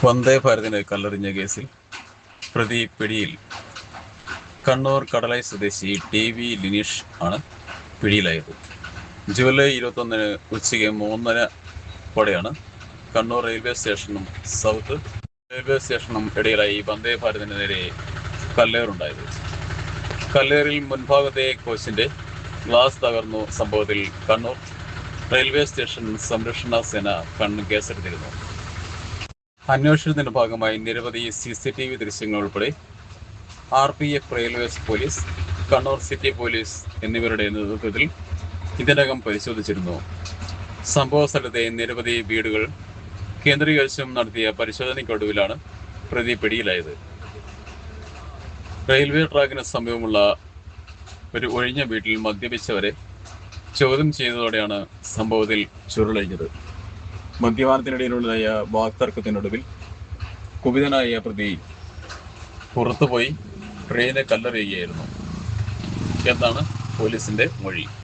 വന്ദേ ഭാരതിന് കല്ലെറിഞ്ഞ കേസിൽ പ്രതി പിടിയിൽ. കണ്ണൂർ കടലായി സ്വദേശി ടി.വി. ലിനീഷ് ആണ് പിടിയിലായത്. ജൂലൈ 21 ഉച്ചയ്ക്ക് 3:30 കണ്ണൂർ റെയിൽവേ സ്റ്റേഷനും സൗത്ത് റെയിൽവേ സ്റ്റേഷനും ഇടയിലായി വന്ദേ ഭാരതിന് നേരെ കല്ലേറുണ്ടായത്. കല്ലേറിൽ മുൻഭാഗത്തെ കോച്ചിന്റെ ഗ്ലാസ് തകർന്നു. സംഭവത്തിൽ കണ്ണൂർ റെയിൽവേ സ്റ്റേഷൻ സംരക്ഷണ സേന കേസെടുത്തിരുന്നു. അന്വേഷണത്തിന്റെ ഭാഗമായി നിരവധി CCTV ദൃശ്യങ്ങൾ ഉൾപ്പെടെ RPF, railways police, Kannur city police എന്നിവരുടെ നേതൃത്വത്തിൽ ഇതിനകം പരിശോധിച്ചിരുന്നു. സംഭവ സ്ഥലത്തെ നിരവധി വീടുകൾ കേന്ദ്രീകരിച്ചും നടത്തിയ പരിശോധനയ്ക്കൊടുവിലാണ് പ്രതി പിടിയിലായത്. റെയിൽവേ ട്രാക്കിന് സമീപമുള്ള ഒരു ഒഴിഞ്ഞ വീട്ടിൽ മദ്യപിച്ചവരെ ചോദ്യം ചെയ്തതോടെയാണ് സംഭവത്തിൽ ചുരുളഴിഞ്ഞത്. മദ്യപാനത്തിനിടയിലുള്ളതായ വാക്തർക്കത്തിനൊടുവിൽ കുപിതനായ പ്രതി പുറത്തുപോയി ട്രെയിനെ കല്ലെറിയുകയായിരുന്നു എന്നാണ് പോലീസിന്റെ മൊഴി.